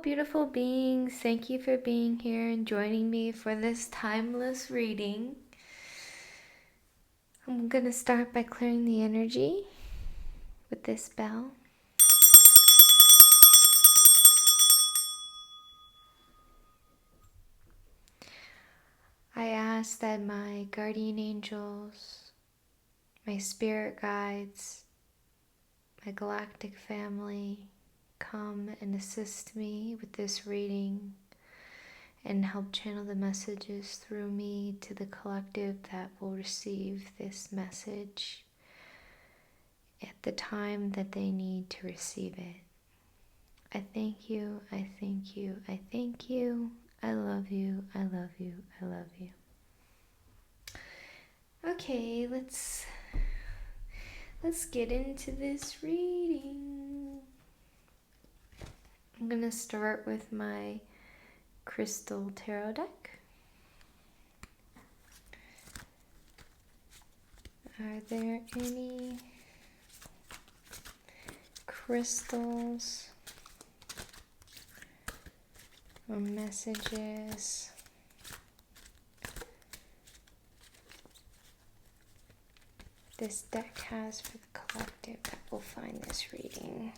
beautiful beings. Thank you for being here and joining me for this timeless reading. I'm going to start by clearing the energy with this bell. I ask that my guardian angels, my spirit guides, my galactic family come and assist me with this reading and help channel the messages through me to the collective that will receive this message at the time that they need to receive it. I thank you, I thank you, I thank you. I love you, I love you, I love you. Okay, let's get into this reading. I'm gonna start with my crystal tarot deck. Are there any crystals or messages this deck has for the collective that will find this reading?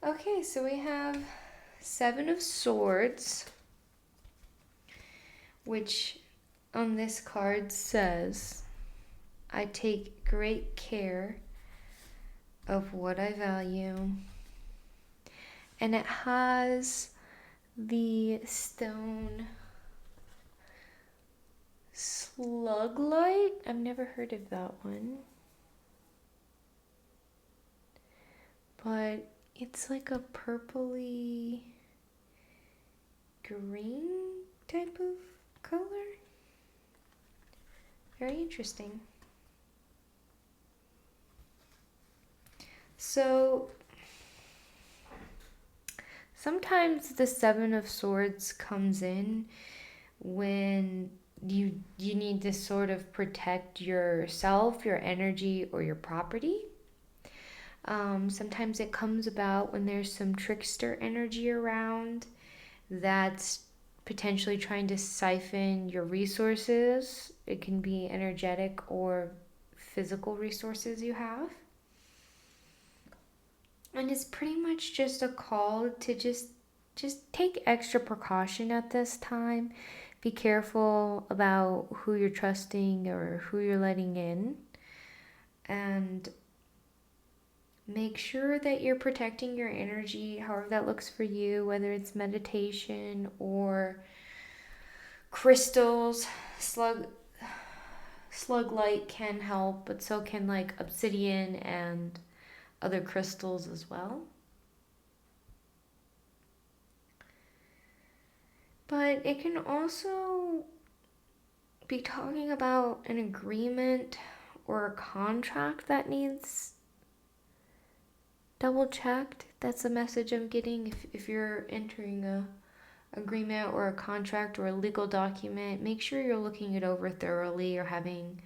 Okay, so we have 7 of Swords, which on this card says, I take great care of what I value. And it has the stone slug light. I've never heard of that one. But it's like a purpley green type of color. Very interesting. So sometimes the 7 of Swords comes in when you need to sort of protect yourself, your energy, or your property. Sometimes it comes about when there's some trickster energy around that's potentially trying to siphon your resources. It can be energetic or physical resources you have. And it's pretty much just a call to just take extra precaution at this time. Be careful about who you're trusting or who you're letting in. And make sure that you're protecting your energy, however that looks for you, whether it's meditation or crystals. Slug light can help, but so can like obsidian and other crystals as well. But it can also be talking about an agreement or a contract that needs double checked. That's a message I'm getting. If you're entering a agreement or a contract or a legal document, make sure you're looking it over thoroughly or having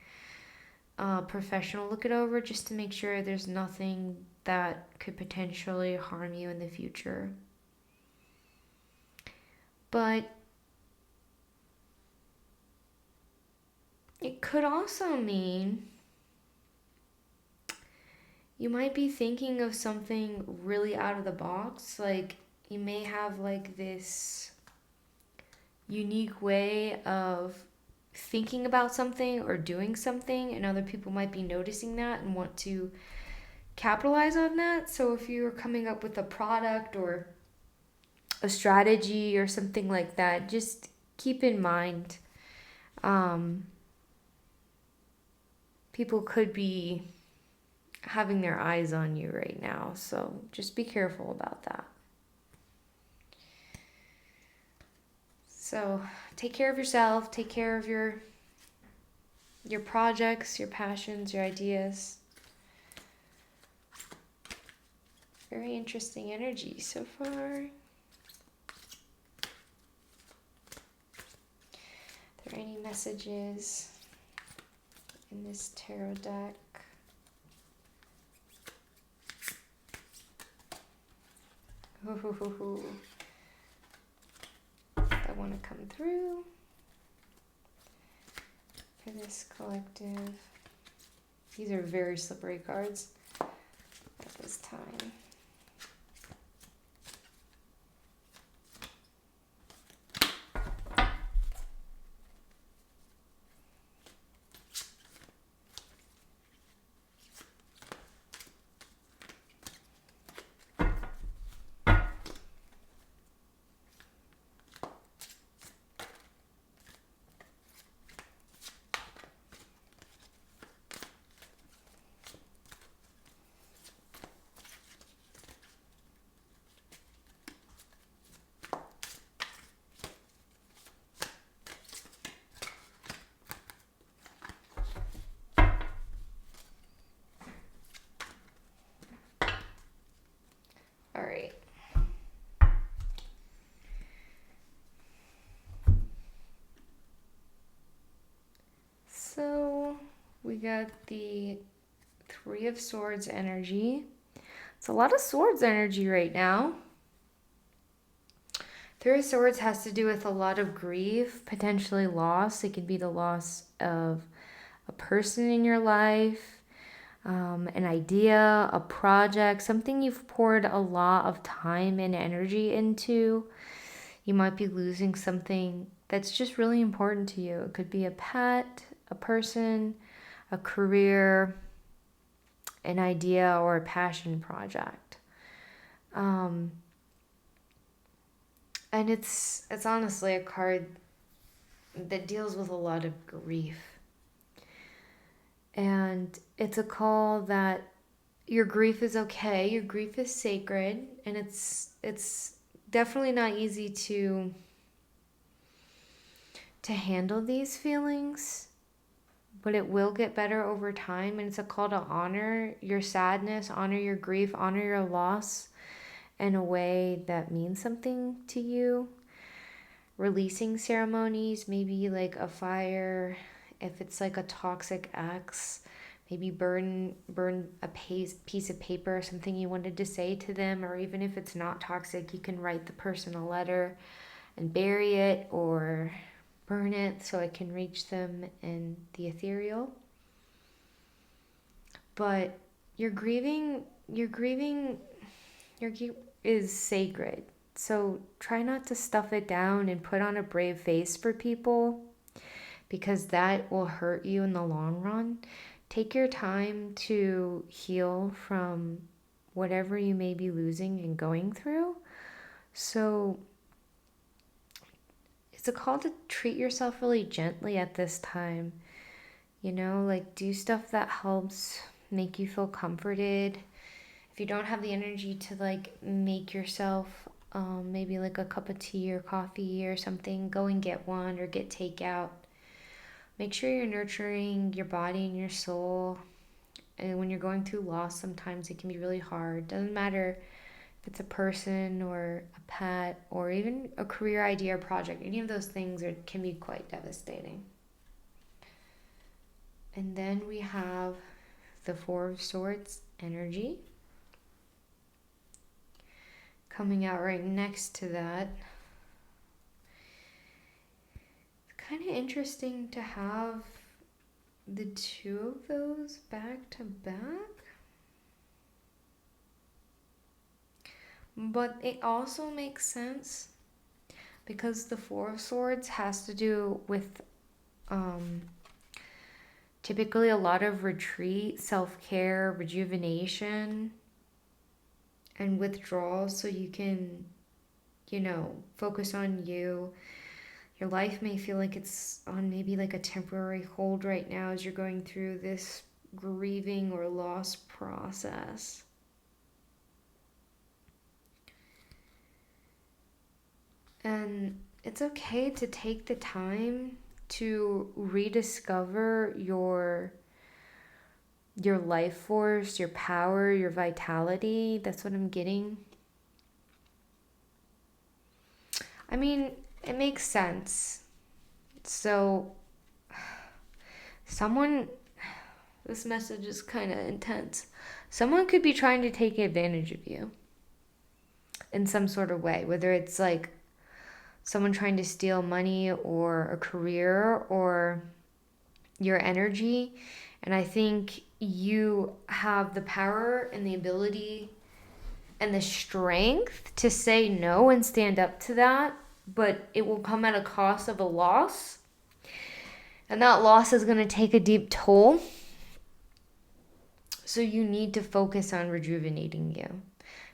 a professional look it over just to make sure there's nothing that could potentially harm you in the future. But it could also mean you might be thinking of something really out of the box. Like you may have like this unique way of thinking about something or doing something, and other people might be noticing that and want to capitalize on that. So if you're coming up with a product or a strategy or something like that, just keep in mind people could be having their eyes on you right now, so just be careful about that. So take care of yourself, take care of your projects, your passions, your ideas. Very interesting energy so far. Are there any messages in this tarot deck? Ooh, that want to come through for this collective. These are very slippery cards at this time. All right. So we got the Three of Swords energy. It's a lot of swords energy right now. Three of Swords has to do with a lot of grief, potentially loss. It could be the loss of a person in your life, an idea, a project, something you've poured a lot of time and energy into. You might be losing something that's just really important to you. It could be a pet, a person, a career, an idea, or a passion project. And it's honestly a card that deals with a lot of grief. And it's a call that your grief is okay, your grief is sacred, and it's definitely not easy to handle these feelings, but it will get better over time. And it's a call to honor your sadness, honor your grief, honor your loss in a way that means something to you. Releasing ceremonies, maybe like a fire, if it's like a toxic ex, maybe burn a piece of paper, something you wanted to say to them. Or even if it's not toxic, you can write the person a letter and bury it, or burn it so it can reach them in the ethereal. But your grieving is sacred. So try not to stuff it down and put on a brave face for people, because that will hurt you in the long run. Take your time to heal from whatever you may be losing and going through. So it's a call to treat yourself really gently at this time. You know, like do stuff that helps make you feel comforted. If you don't have the energy to like make yourself maybe like a cup of tea or coffee or something, go and get one or get takeout. Make sure you're nurturing your body and your soul. And when you're going through loss, sometimes it can be really hard. Doesn't matter if it's a person or a pet or even a career idea or project. Any of those things can be quite devastating. And then we have the Four of Swords energy coming out right next to that. It's kind of interesting to have the two of those back to back. But it also makes sense because the Four of Swords has to do with typically a lot of retreat, self-care, rejuvenation, and withdrawal, so you can, focus on you. Your life may feel like it's on maybe like a temporary hold right now as you're going through this grieving or loss process. And it's okay to take the time to rediscover your your life force, your power, your vitality. That's what I'm getting. I mean, it makes sense. So, this message is kind of intense. Someone could be trying to take advantage of you in some sort of way, whether it's like someone trying to steal money or a career or your energy. And I think you have the power and the ability and the strength to say no and stand up to that, but it will come at a cost of a loss. And that loss is going to take a deep toll. So you need to focus on rejuvenating you.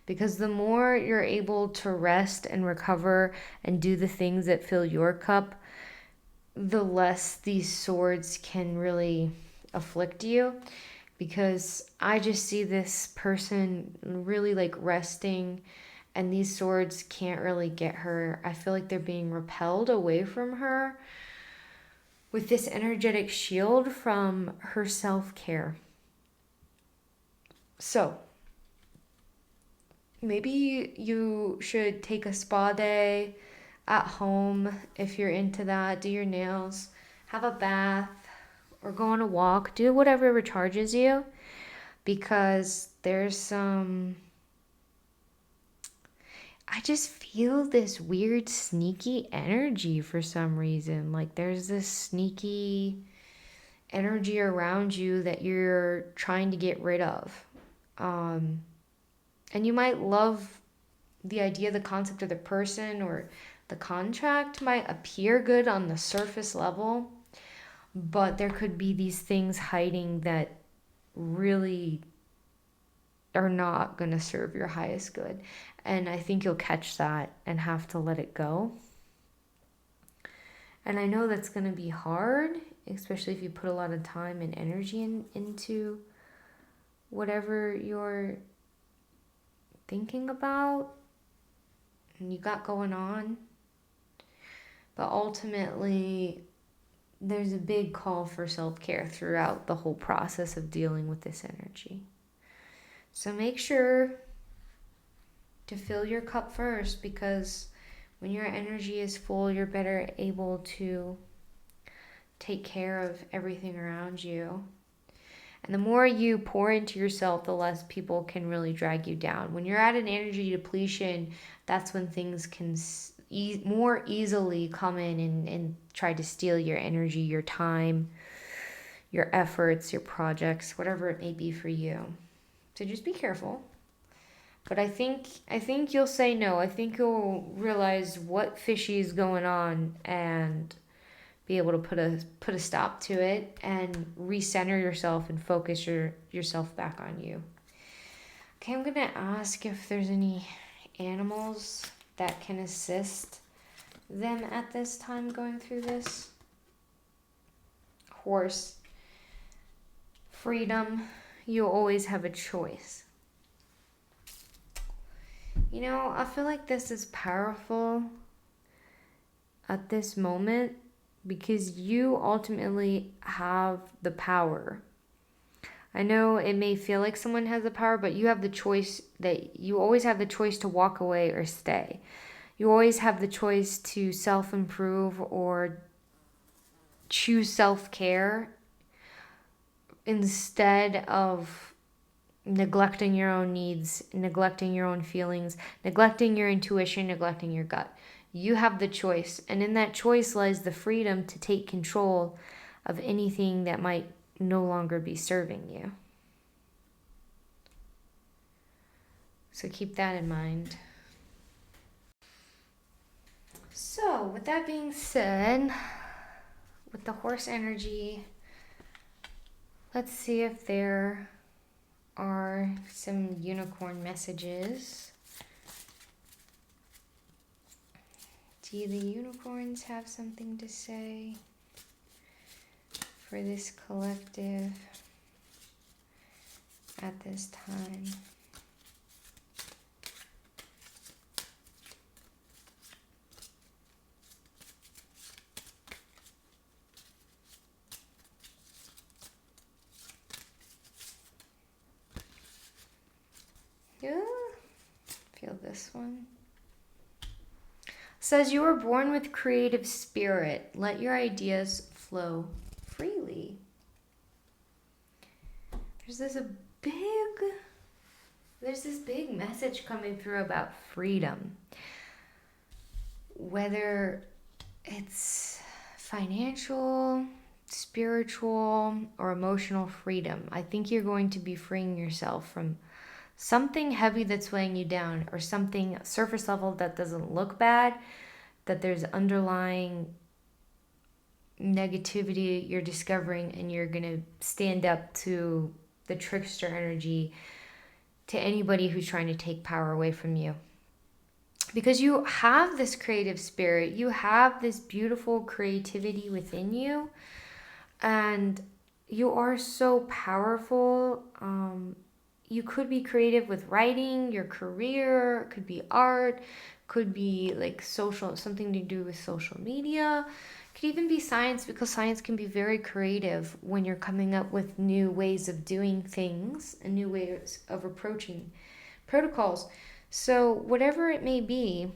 Because the more you're able to rest and recover and do the things that fill your cup, the less these swords can really afflict you. Because I just see this person really like resting, and these swords can't really get her. I feel like they're being repelled away from her with this energetic shield from her self-care. So maybe you should take a spa day at home if you're into that. Do your nails, have a bath, or go on a walk. Do whatever recharges you, because there's some... I just feel this weird sneaky energy for some reason. Like there's this sneaky energy around you that you're trying to get rid of. And you might love the idea, the concept of the person, or the contract might appear good on the surface level, but there could be these things hiding that really are not going to serve your highest good. And I think you'll catch that and have to let it go. And I know that's going to be hard, especially if you put a lot of time and energy into whatever you're thinking about and you got going on. But ultimately, there's a big call for self-care throughout the whole process of dealing with this energy. So make sure to fill your cup first, because when your energy is full, you're better able to take care of everything around you. And the more you pour into yourself, the less people can really drag you down. When you're at an energy depletion, that's when things can more easily come in and try to steal your energy, your time, your efforts, your projects, whatever it may be for you. So just be careful. But I think you'll say no. I think you'll realize what fishy is going on and be able to put a stop to it and recenter yourself and focus yourself back on you. Okay, I'm going to ask if there's any animals that can assist them at this time going through this. Horse. Freedom. You always have a choice. You know, I feel like this is powerful at this moment because you ultimately have the power. I know it may feel like someone has the power, but you have the choice, that you always have the choice to walk away or stay. You always have the choice to self-improve or choose self-care instead of neglecting your own needs, neglecting your own feelings, neglecting your intuition, neglecting your gut. You have the choice, and in that choice lies the freedom to take control of anything that might no longer be serving you. So keep that in mind. So with that being said, with the horse energy, let's see if there are some unicorn messages. Do the unicorns have something to say for this collective at this time? feel this one. Says you were born with creative spirit. Let your ideas flow freely. There's this big message coming through about freedom. Whether it's financial, spiritual, or emotional freedom, I think you're going to be freeing yourself from something heavy that's weighing you down, or something surface level that doesn't look bad, that there's underlying negativity you're discovering, and you're going to stand up to the trickster energy, to anybody who's trying to take power away from you. Because you have this creative spirit, you have this beautiful creativity within you, and you are so powerful. You could be creative with writing, your career, could be art, could be like social, something to do with social media, could even be science, because science can be very creative when you're coming up with new ways of doing things and new ways of approaching protocols. So whatever it may be,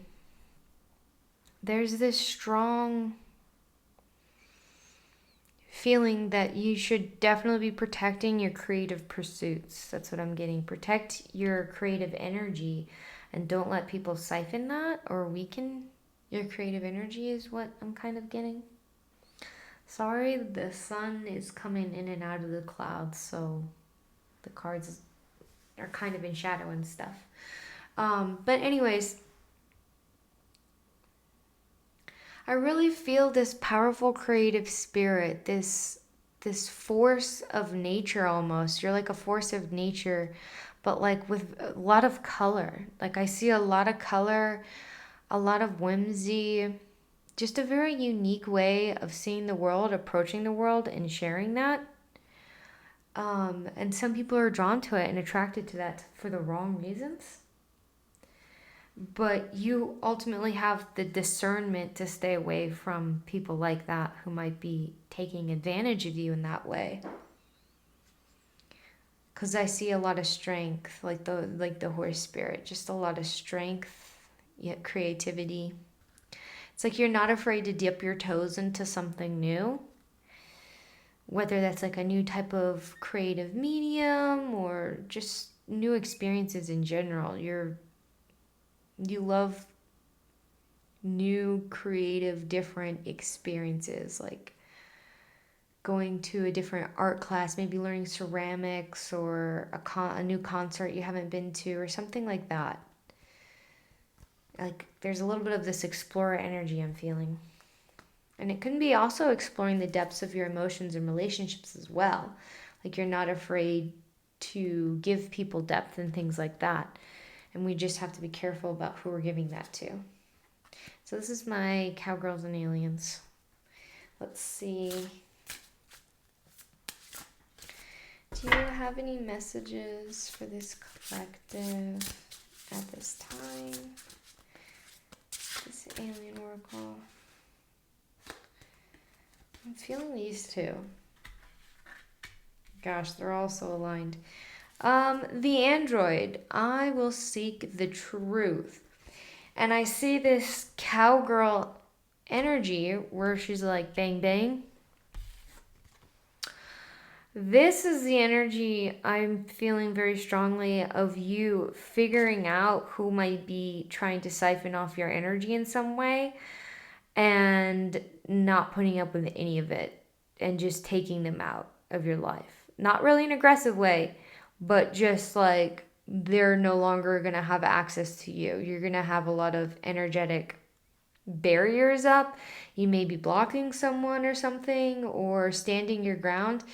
there's this strong feeling that you should definitely be protecting your creative pursuits. That's what I'm getting. Protect your creative energy, and don't let people siphon that or weaken your creative energy, is what I'm kind of getting. Sorry, the sun is coming in and out of the clouds, so the cards are kind of in shadow and stuff. But anyways, I really feel this powerful creative spirit, this force of nature almost. You're like a force of nature, but like with a lot of color. Like I see a lot of color, a lot of whimsy, just a very unique way of seeing the world, approaching the world, and sharing that. And some people are drawn to it and attracted to that for the wrong reasons. But you ultimately have the discernment to stay away from people like that who might be taking advantage of you in that way. Because I see a lot of strength, like the horse spirit, just a lot of strength, yet creativity. It's like you're not afraid to dip your toes into something new, whether that's like a new type of creative medium or just new experiences in general. You love new, creative, different experiences, like going to a different art class, maybe learning ceramics, or a new concert you haven't been to, or something like that. Like there's a little bit of this explorer energy I'm feeling. And it can be also exploring the depths of your emotions and relationships as well. Like you're not afraid to give people depth and things like that. And we just have to be careful about who we're giving that to. So this is my Cowgirls and Aliens. Let's see. Do you have any messages for this collective at this time? This alien oracle. I'm feeling these two. Gosh, they're all so aligned. The android, I will seek the truth. And I see this cowgirl energy where she's like, bang, bang. This is the energy I'm feeling very strongly of you figuring out who might be trying to siphon off your energy in some way and not putting up with any of it and just taking them out of your life. Not really an aggressive way, but just like they're no longer going to have access to you. You're going to have a lot of energetic barriers up. You may be blocking someone or something, or standing your ground.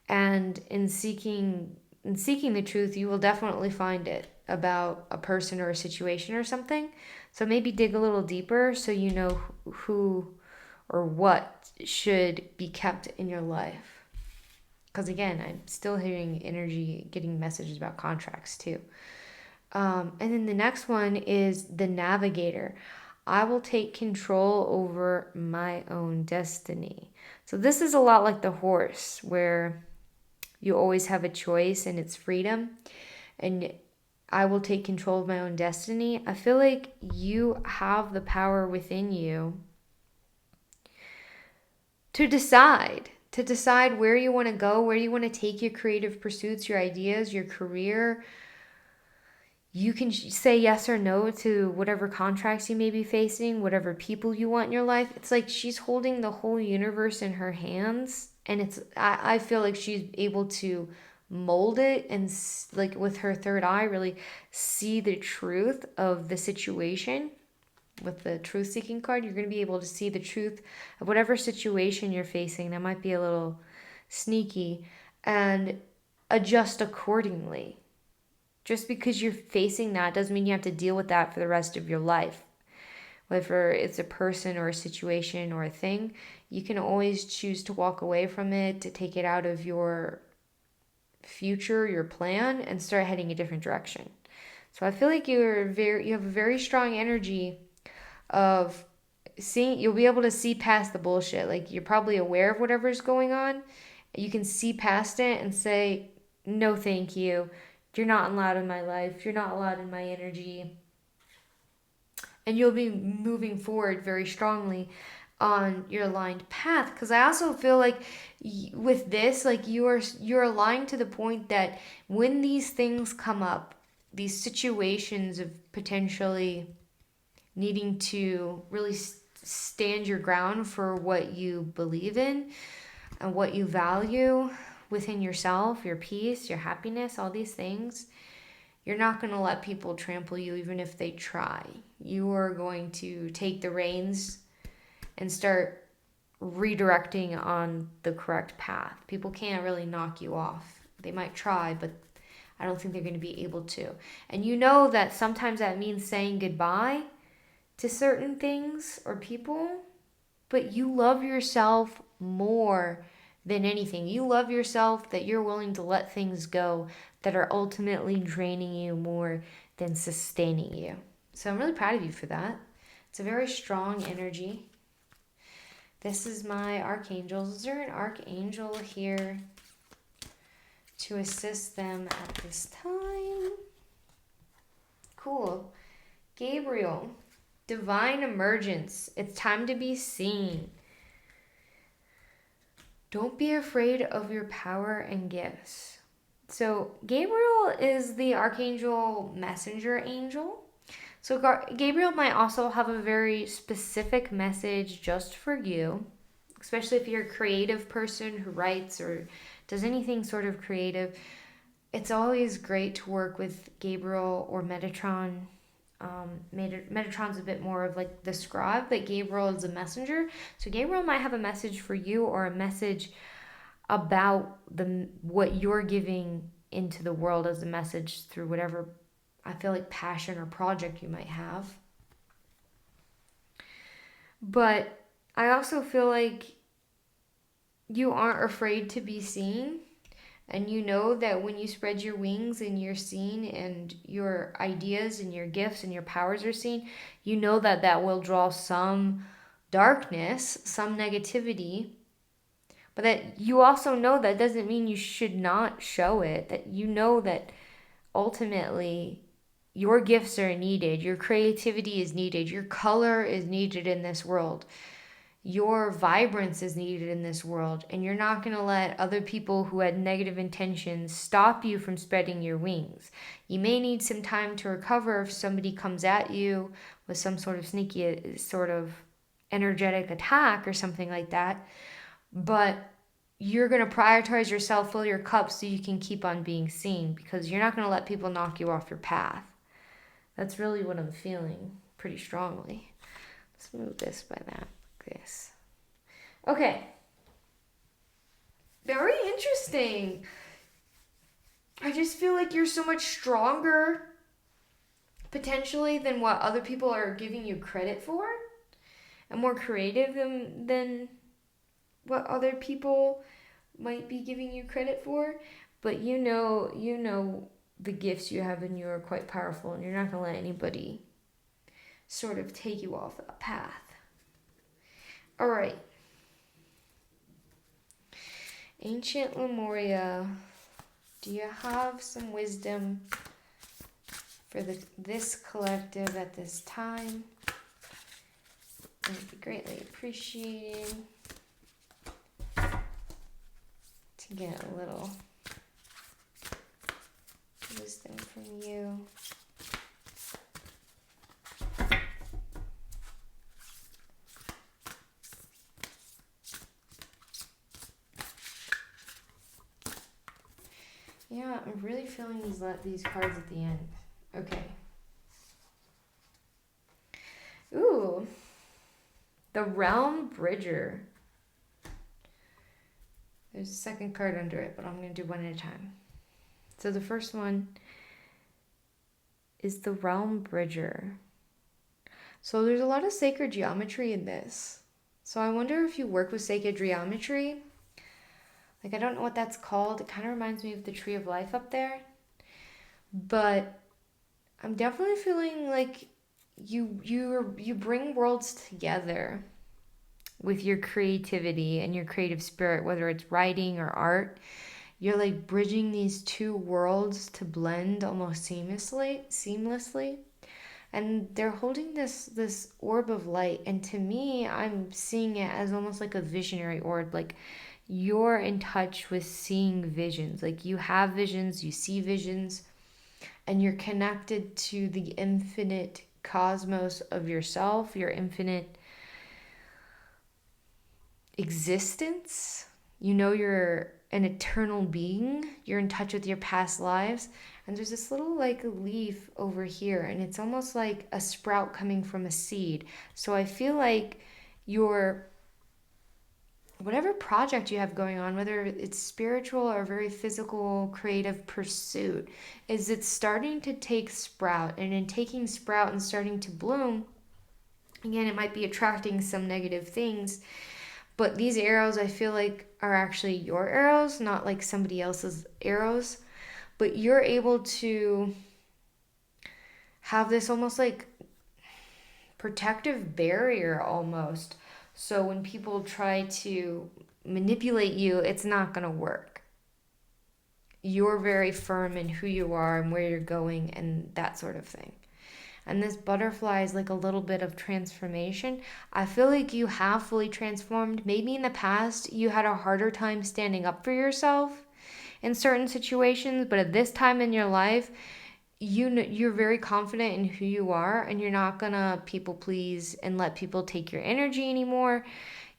And in seeking the truth, you will definitely find it about a person or a situation or something. So maybe dig a little deeper so you know who or what should be kept in your life. Because again, I'm still hearing energy, getting messages about contracts too. And then the next one is the navigator. I will take control over my own destiny. So this is a lot like the horse, where you always have a choice and it's freedom. And I will take control of my own destiny. I feel like you have the power within you to decide where you want to go, where you want to take your creative pursuits, your ideas, your career. You can say yes or no to whatever contracts you may be facing, whatever people you want in your life. It's like she's holding the whole universe in her hands, and I feel like she's able to mold it and like with her third eye really see the truth of the situation. With the truth seeking card, you're going to be able to see the truth of whatever situation you're facing that might be a little sneaky and adjust accordingly. Just because you're facing that doesn't mean you have to deal with that for the rest of your life. Whether it's a person or a situation or a thing, you can always choose to walk away from it, to take it out of your future, your plan, and start heading a different direction. So I feel like you have a very strong energy of seeing, you'll be able to see past the bullshit. Like you're probably aware of whatever's going on. You can see past it and say, no, thank you. You're not allowed in my life. You're not allowed in my energy. And you'll be moving forward very strongly on your aligned path. Because I also feel like with this, like you're aligned to the point that when these things come up, these situations of potentially needing to really stand your ground for what you believe in and what you value within yourself, your peace, your happiness, all these things, you're not going to let people trample you even if they try. You are going to take the reins and start redirecting on the correct path. People can't really knock you off. They might try, but I don't think they're going to be able to. And you know that sometimes that means saying goodbye to certain things or people, but you love yourself more than anything. You love yourself that you're willing to let things go that are ultimately draining you more than sustaining you. So I'm really proud of you for that. It's a very strong energy. This is my archangels. Is there an archangel here to assist them at this time? Cool. Gabriel. Divine emergence. It's time to be seen. Don't be afraid of your power and gifts. So Gabriel is the archangel messenger angel. So Gabriel might also have a very specific message just for you, especially if you're a creative person who writes or does anything sort of creative. It's always great to work with Gabriel or Metatron. Metatron's a bit more of like the scribe, but Gabriel is a messenger. So Gabriel might have a message for you or a message about what you're giving into the world as a message through whatever, I feel like, passion or project you might have. But I also feel like you aren't afraid to be seen. And you know that when you spread your wings and you're seen and your ideas and your gifts and your powers are seen, you know that that will draw some darkness, some negativity. But that you also know that doesn't mean you should not show it. That you know that ultimately your gifts are needed, your creativity is needed, your color is needed in this world. Your vibrance is needed in this world, and you're not going to let other people who had negative intentions stop you from spreading your wings. You may need some time to recover if somebody comes at you with some sort of sneaky sort of energetic attack or something like that, but you're going to prioritize yourself, fill your cup so you can keep on being seen, because you're not going to let people knock you off your path. That's really what I'm feeling pretty strongly. Let's move this by that. This. Okay. Very interesting. I just feel like you're so much stronger potentially than what other people are giving you credit for, and more creative than what other people might be giving you credit for. But you know the gifts you have in you are quite powerful, and you're not going to let anybody sort of take you off that path. All right. Ancient Lemuria, do you have some wisdom for this collective at this time. It would be greatly appreciated to get a little wisdom from you. Yeah, I'm really feeling these cards at the end. Okay. Ooh. The Realm Bridger. There's a second card under it, but I'm going to do one at a time. So the first one is the Realm Bridger. So there's a lot of sacred geometry in this. So I wonder if you work with sacred geometry. Like, I don't know what that's called. It kind of reminds me of the Tree of Life up there. But I'm definitely feeling like you bring worlds together with your creativity and your creative spirit, whether it's writing or art. You're like bridging these two worlds to blend almost seamlessly. And they're holding this orb of light, and to me, I'm seeing it as almost like a visionary orb. Like, you're in touch with seeing visions. Like, you have visions, you see visions, and you're connected to the infinite cosmos of yourself, your infinite existence. You know you're an eternal being. You're in touch with your past lives. And there's this little like leaf over here, and it's almost like a sprout coming from a seed. So I feel like your whatever project you have going on, whether it's spiritual or very physical, creative pursuit, is it's starting to take sprout. And in taking sprout and starting to bloom, again, it might be attracting some negative things. But these arrows, I feel like, are actually your arrows, not like somebody else's arrows. But you're able to have this almost like protective barrier almost. So when people try to manipulate you, it's not going to work. You're very firm in who you are and where you're going and that sort of thing. And this butterfly is like a little bit of transformation. I feel like you have fully transformed. Maybe in the past you had a harder time standing up for yourself in certain situations, but at this time in your life, you're very confident in who you are, and you're not gonna people please and let people take your energy anymore.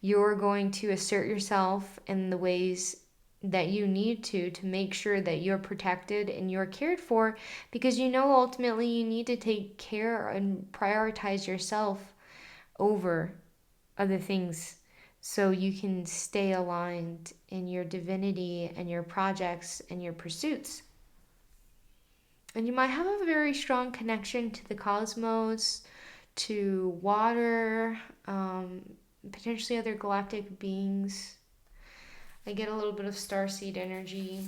You're going to assert yourself in the ways that you need to make sure that you're protected and you're cared for, because you know ultimately you need to take care and prioritize yourself over other things so you can stay aligned in your divinity and your projects and your pursuits. And you might have a very strong connection to the cosmos, to water, potentially other galactic beings. I get a little bit of starseed energy.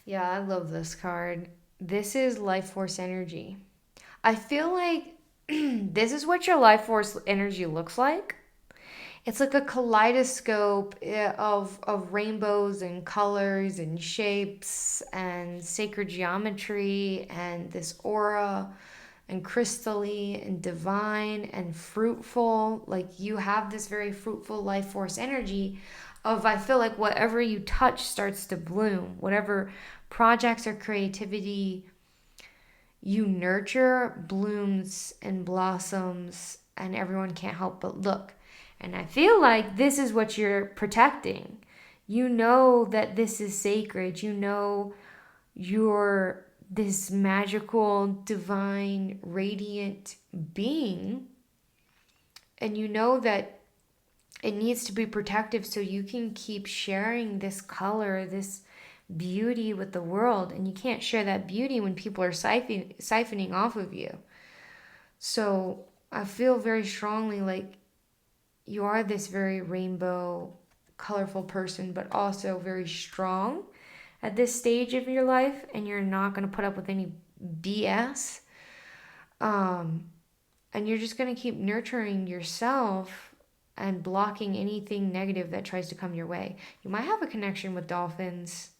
Yeah, I love this card. This is life force energy. I feel like this is what your life force energy looks like. It's like a kaleidoscope of rainbows and colors and shapes and sacred geometry and this aura and crystally and divine and fruitful. Like, you have this very fruitful life force energy of, I feel like whatever you touch starts to bloom. Whatever projects or creativity you nurture blooms and blossoms, and everyone can't help but look. And I feel like this is what you're protecting. You know that this is sacred. You know you're this magical, divine, radiant being. And you know that it needs to be protective so you can keep sharing this color, this beauty with the world. And you can't share that beauty when people are siphoning off of you. So I feel very strongly like you are this very rainbow, colorful person, but also very strong at this stage of your life, and you're not going to put up with any BS. And you're just going to keep nurturing yourself and blocking anything negative that tries to come your way. You might have a connection with dolphins.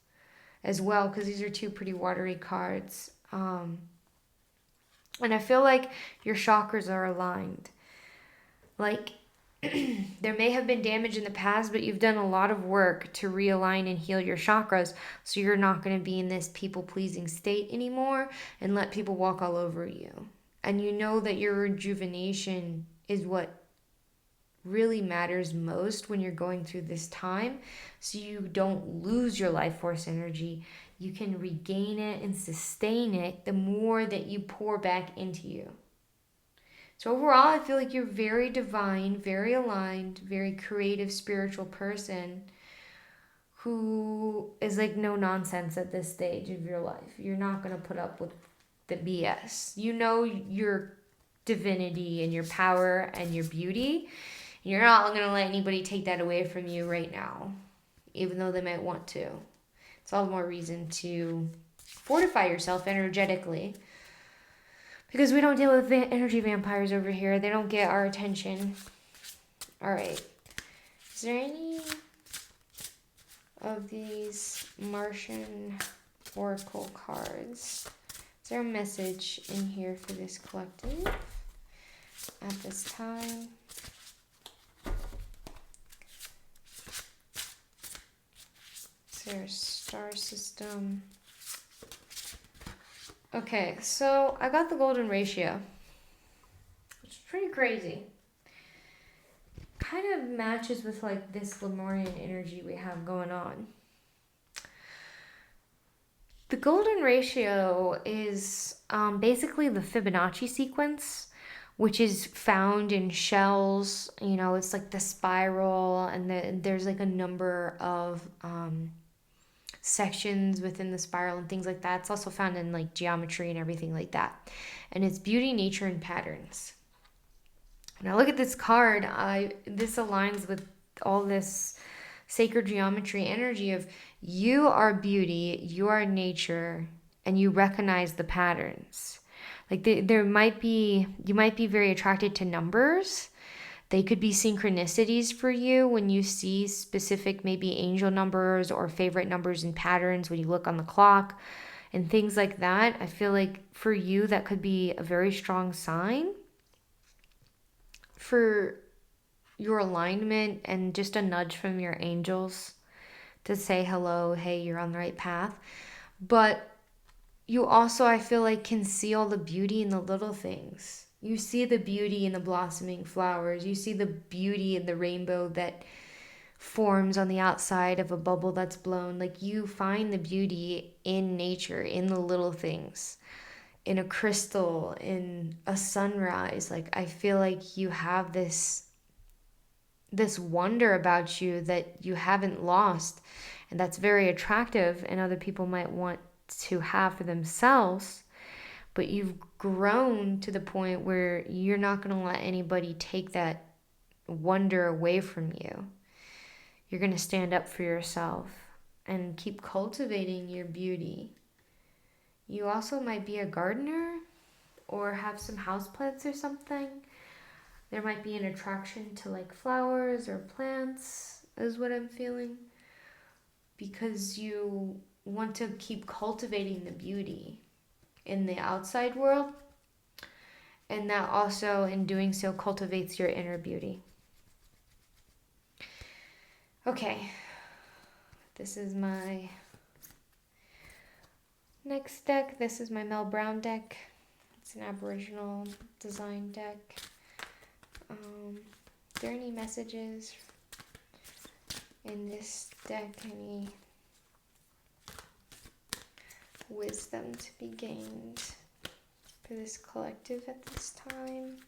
as well, because these are two pretty watery cards. And I feel like your chakras are aligned. Like, there may have been damage in the past, but you've done a lot of work to realign and heal your chakras, so you're not going to be in this people-pleasing state anymore and let people walk all over you. And you know that your rejuvenation is what really matters most when you're going through this time, so you don't lose your life force energy. You can regain it and sustain it the more that you pour back into you. So overall, I feel like you're very divine, very aligned, very creative, spiritual person who is like no nonsense at this stage of your life. You're not going to put up with the BS. You know your divinity and your power and your beauty. You're not going to let anybody take that away from you right now, even though they might want to. It's all the more reason to fortify yourself energetically, because we don't deal with energy vampires over here. They don't get our attention. All right. Is there any of these Martian Oracle cards? Is there a message in here for this collective at this time? Is there a star system? Okay, so I got the golden ratio, which is pretty crazy. Kind of matches with like this Lemurian energy we have going on. The golden ratio is basically the Fibonacci sequence, which is found in shells. You know, it's like the spiral, and there's like a number of sections within the spiral and things like that. It's also found in like geometry and everything like that. And it's beauty, nature, and patterns. When I look at this card, this aligns with all this sacred geometry energy of you are beauty, you are nature, and you recognize the patterns. Like you might be very attracted to numbers. They could be synchronicities for you when you see specific maybe angel numbers or favorite numbers and patterns when you look on the clock and things like that. I feel like for you that could be a very strong sign for your alignment and just a nudge from your angels to say hello, hey, you're on the right path. But you also, I feel like, can see all the beauty in the little things. You see the beauty in the blossoming flowers. You see the beauty in the rainbow that forms on the outside of a bubble that's blown. Like, you find the beauty in nature, in the little things, in a crystal, in a sunrise. Like, I feel like you have this wonder about you that you haven't lost, and that's very attractive, and other people might want to have for themselves. But you've grown to the point where you're not going to let anybody take that wonder away from you. You're going to stand up for yourself and keep cultivating your beauty. You also might be a gardener or have some houseplants or something. There might be an attraction to like flowers or plants, is what I'm feeling, because you want to keep cultivating the beauty in the outside world, and that also in doing so cultivates your inner beauty. Okay, this is my next deck. This is my Mel Brown deck. It's an Aboriginal design deck. Are there any messages in this deck? Any wisdom to be gained for this collective at this time?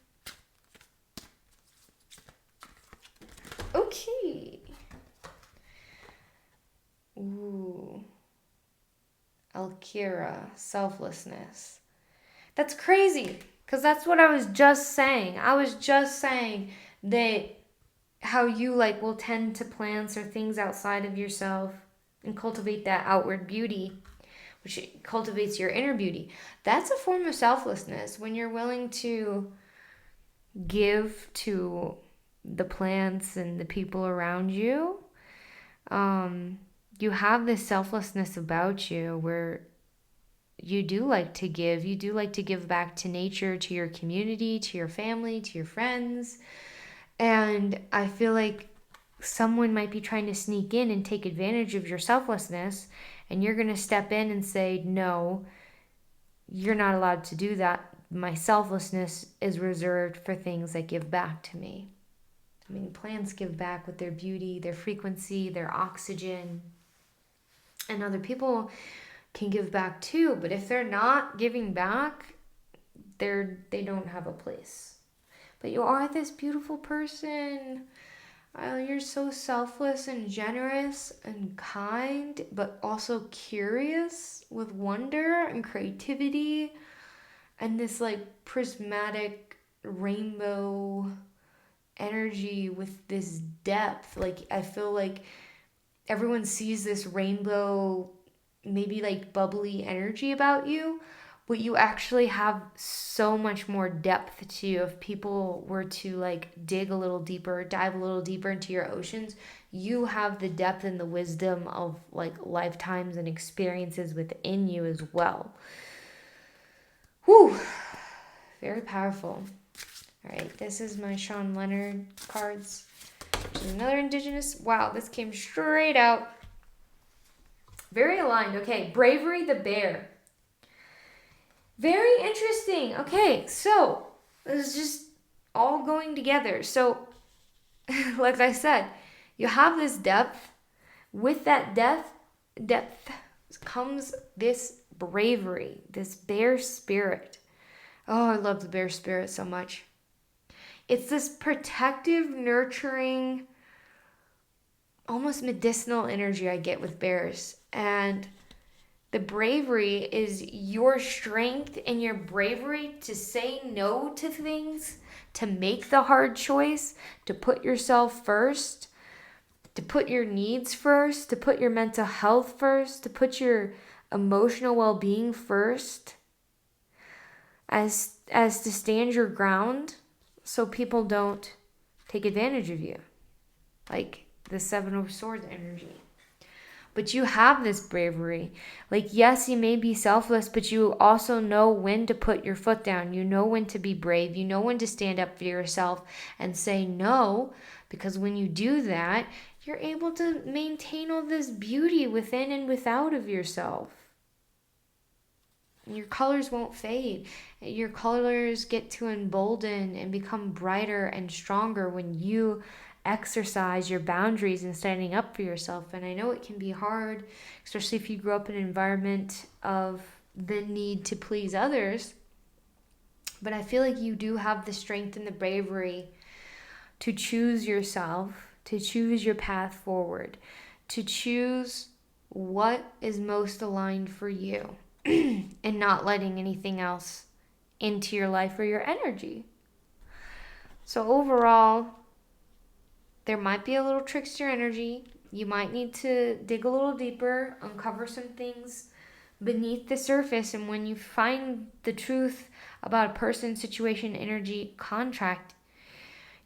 Okay. Ooh. Alkira, selflessness. That's crazy, because that's what I was just saying. I was just saying that how you like will tend to plants or things outside of yourself and cultivate that outward beauty, which cultivates your inner beauty. That's a form of selflessness, when you're willing to give to the plants and the people around you. you have this selflessness about you where you do like to give. You do like to give back to nature, to your community, to your family, to your friends. And I feel like someone might be trying to sneak in and take advantage of your selflessness, and you're going to step in and say, no, you're not allowed to do that. My selflessness is reserved for things that give back to me. I mean, plants give back with their beauty, their frequency, their oxygen, and other people can give back too. But if they're not giving back, they don't have a place. But you are this beautiful person. You're so selfless and generous and kind, but also curious with wonder and creativity and this like prismatic rainbow energy with this depth. Like, I feel like everyone sees this rainbow, maybe like bubbly energy about you, but you actually have so much more depth to you. If people were to like dig a little deeper, dive a little deeper into your oceans, you have the depth and the wisdom of like lifetimes and experiences within you as well. Whew, very powerful. All right, this is my Sean Leonard cards, which is another Indigenous. Wow, this came straight out. Very aligned. Okay, Bravery the Bear. Very interesting. Okay, so this is just all going together. So, like I said, you have this depth. With that depth comes this bravery, this bear spirit. Oh, I love the bear spirit so much. It's this protective, nurturing, almost medicinal energy I get with bears. And the bravery is your strength and your bravery to say no to things, to make the hard choice, to put yourself first, to put your needs first, to put your mental health first, to put your emotional well-being first, as to stand your ground so people don't take advantage of you. Like the Seven of Swords energy. But you have this bravery. Like, yes, you may be selfless, but you also know when to put your foot down. You know when to be brave. You know when to stand up for yourself and say no. Because when you do that, you're able to maintain all this beauty within and without of yourself. Your colors won't fade. Your colors get to embolden and become brighter and stronger when you exercise your boundaries and standing up for yourself. And I know it can be hard, especially if you grew up in an environment of the need to please others. But I feel like you do have the strength and the bravery to choose yourself, to choose your path forward, to choose what is most aligned for you and not letting anything else into your life or your energy. So overall, there might be a little trickster energy. You might need to dig a little deeper, uncover some things beneath the surface. And when you find the truth about a person, situation, energy, contract,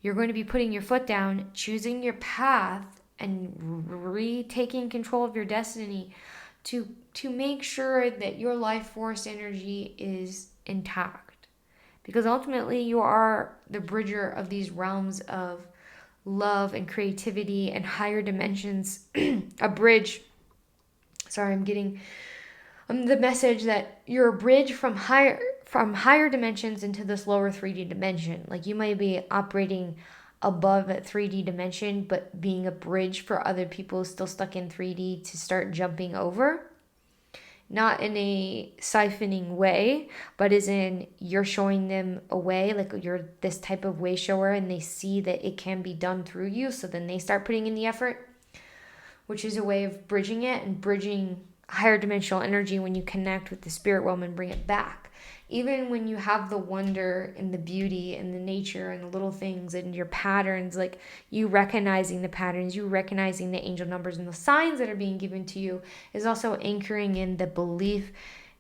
you're going to be putting your foot down, choosing your path, and retaking control of your destiny to make sure that your life force energy is intact. Because ultimately, you are the bridger of these realms of love and creativity and higher dimensions. A bridge. Sorry, I'm getting the message that you're a bridge from higher dimensions into this lower 3D dimension. Like, you might be operating above at 3D dimension, but being a bridge for other people still stuck in 3D to start jumping over. Not in a siphoning way, but as in you're showing them a way, like you're this type of way shower, and they see that it can be done through you, so then they start putting in the effort, which is a way of bridging it and bridging higher dimensional energy when you connect with the spirit realm and bring it back. Even when you have the wonder and the beauty and the nature and the little things and your patterns, like you recognizing the patterns, you recognizing the angel numbers and the signs that are being given to you, is also anchoring in the belief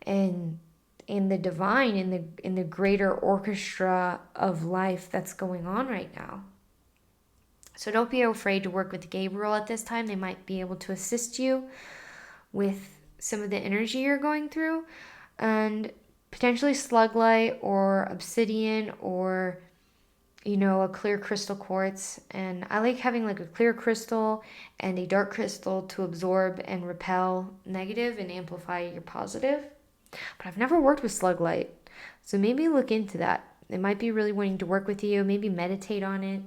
in the divine, in the greater orchestra of life that's going on right now. So don't be afraid to work with Gabriel at this time. They might be able to assist you with some of the energy you're going through, and potentially sluglight or obsidian or a clear crystal quartz. And I like having like a clear crystal and a dark crystal to absorb and repel negative and amplify your positive. But I've never worked with sluglight, so maybe look into that. It might be really wanting to work with you, maybe meditate on it.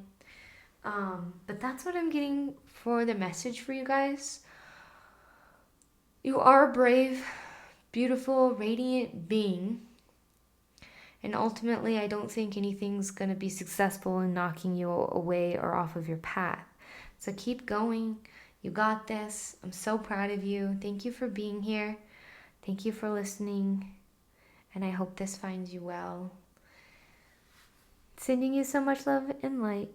But that's what I'm getting for the message for you guys. You are a brave, beautiful, radiant being. And ultimately, I don't think anything's going to be successful in knocking you away or off of your path. So keep going. You got this. I'm so proud of you. Thank you for being here. Thank you for listening. And I hope this finds you well. Sending you so much love and light.